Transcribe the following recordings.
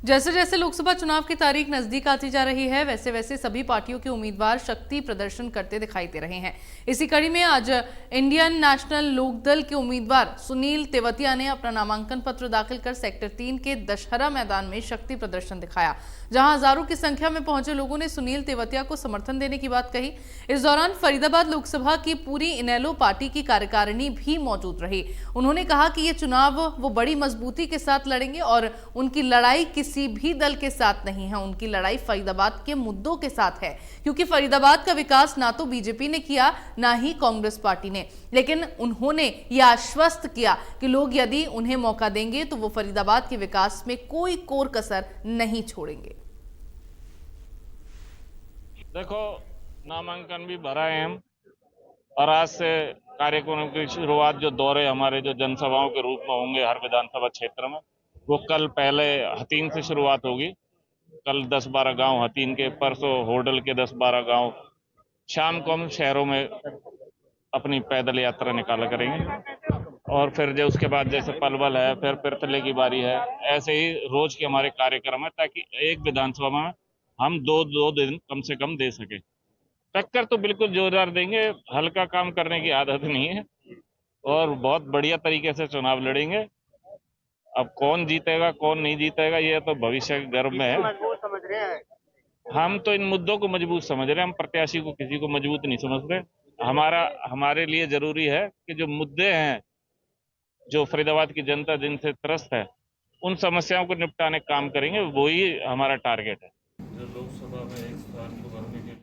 जैसे जैसे लोकसभा चुनाव की तारीख नजदीक आती जा रही है, वैसे वैसे सभी पार्टियों के उम्मीदवार शक्ति प्रदर्शन करते दिखाई दे रहे हैं। इसी कड़ी में आज इंडियन नेशनल लोकदल के उम्मीदवार सुनील तेवतिया ने अपना नामांकन पत्र दाखिल कर सेक्टर 3 के दशहरा मैदान में शक्ति प्रदर्शन दिखाया, जहां हजारों की संख्या में पहुंचे लोगों ने सुनील तेवतिया को समर्थन देने की बात कही। इस दौरान फरीदाबाद लोकसभा की पूरी इनेलो पार्टी की कार्यकारिणी भी मौजूद रही। उन्होंने कहा कि ये चुनाव वो बड़ी मजबूती के साथ लड़ेंगे और उनकी लड़ाई किसी भी दल के साथ नहीं है, उनकी लड़ाई फरीदाबाद के मुद्दों के साथ है, क्योंकि फरीदाबाद का विकास ना तो बीजेपी ने किया ना ही कांग्रेस पार्टी ने, लेकिन उन्होंने यह आश्वस्त किया कि लोग यदि उन्हें मौका देंगे तो वो फरीदाबाद के विकास में कोई कोर कसर नहीं छोड़ेंगे। देखो, नामांकन भी भरा है हम, और आज से कार्यक्रम की शुरुआत जो दौरे हमारे जो जनसभाओं के रूप में होंगे हर विधानसभा क्षेत्र में, वो कल पहले हतीन से शुरुआत होगी। कल 10-12 गांव हतीन के, परसों होडल के 10-12 गांव, शाम को हम शहरों में अपनी पैदल यात्रा निकाला करेंगे। और फिर जो उसके बाद जैसे पलवल है, फिर पिरथले की बारी है, ऐसे ही रोज के हमारे कार्यक्रम है, ताकि एक विधानसभा में हम दो दिन कम से कम दे सके। टक्कर तो बिल्कुल जोरदार देंगे, हल्का काम करने की आदत नहीं है और बहुत बढ़िया तरीके से चुनाव लड़ेंगे। अब कौन जीतेगा कौन नहीं जीतेगा ये तो भविष्य के गर्भ में है। मजबूत समझ रहे हैं, हम तो इन मुद्दों को मजबूत समझ रहे हैं, हम प्रत्याशी को किसी को मजबूत नहीं समझ रहे। हमारे लिए जरूरी है कि जो मुद्दे हैं, जो फरीदाबाद की जनता जिनसे त्रस्त है, उन समस्याओं को निपटाने का काम करेंगे, वही हमारा टारगेट है। जो लोकसभा में एक स्थान को भरने के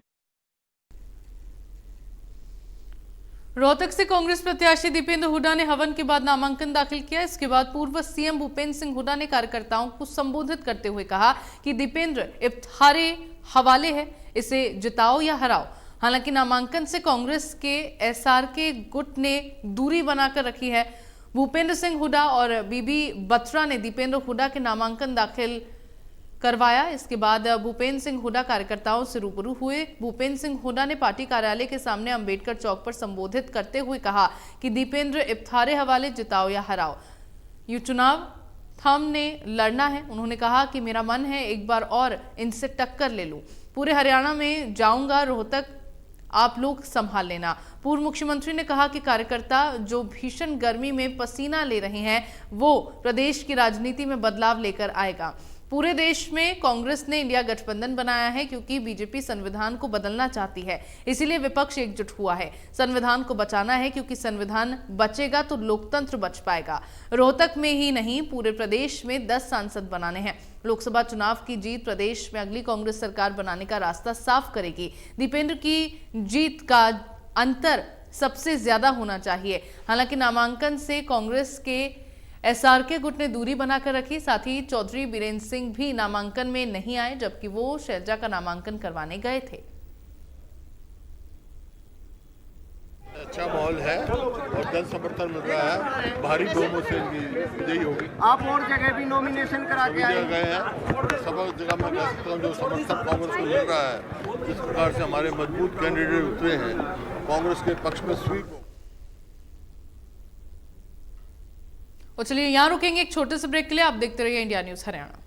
रोहतक से कांग्रेस प्रत्याशी दीपेंद्र हुड्डा ने हवन के बाद नामांकन दाखिल किया। इसके बाद पूर्व सीएम भूपेंद्र सिंह हुड्डा ने कार्यकर्ताओं को संबोधित करते हुए कहा कि दीपेंद्र इफ्तारे हवाले है, इसे जिताओ या हराओ। हालांकि नामांकन से कांग्रेस के एसआरके गुट ने दूरी बनाकर रखी है। भूपेंद्र सिंह हुड्डा और बीबी बत्रा ने दीपेंद्र हुड्डा के नामांकन दाखिल करवाया। इसके बाद भूपेंद्र सिंह हुड्डा कार्यकर्ताओं से रूबरू हुए। भूपेंद्र सिंह हुड्डा ने पार्टी कार्यालय के सामने अंबेडकर चौक पर संबोधित करते हुए कहा कि दीपेंद्र इफ्तारे हवाले, जिताओ या हराओ, ये चुनाव हमने लड़ना है। उन्होंने कहा कि मेरा मन है एक बार और इनसे टक्कर ले लूं, पूरे हरियाणा में जाऊंगा, रोहतक आप लोग संभाल लेना। पूर्व मुख्यमंत्री ने कहा कि कार्यकर्ता जो भीषण गर्मी में पसीना ले रहे हैं, वो प्रदेश की राजनीति में बदलाव लेकर आएगा। पूरे देश में कांग्रेस ने इंडिया गठबंधन बनाया है क्योंकि बीजेपी संविधान को बदलना चाहती है, इसीलिए विपक्ष एकजुट हुआ है। संविधान को बचाना है क्योंकि संविधान बचेगा तो लोकतंत्र बच पाएगा। रोहतक में ही नहीं, पूरे प्रदेश में 10 सांसद बनाने हैं। लोकसभा चुनाव की जीत प्रदेश में अगली कांग्रेस सरकार बनाने का रास्ता साफ करेगी। दीपेंद्र की जीत का अंतर सबसे ज्यादा होना चाहिए। हालांकि नामांकन से कांग्रेस के एसआरके गुट ने दूरी बनाकर रखी। साथ ही चौधरी बीरेंद्र सिंह भी नामांकन में नहीं आए, जबकि वो शैलजा का नामांकन करवाने गए थे। अच्छा माहौल है और जन समर्थन मिल रहा है, भारी बहुमत से इनकी विजयी होगी। आप और जगह भी नॉमिनेशन करा के आए गए हैं, सब जगह मैं कह सकता हूँ जो समर्थन कांग्रेस को मिल रहा है, जिस प्रकार से हमारे मजबूत कैंडिडेट उतरे हैं, कांग्रेस के पक्ष में स्वीप हो। और चलिए यहाँ रुकेंगे एक छोटे से ब्रेक के लिए। आप देखते रहिए इंडिया न्यूज हरियाणा।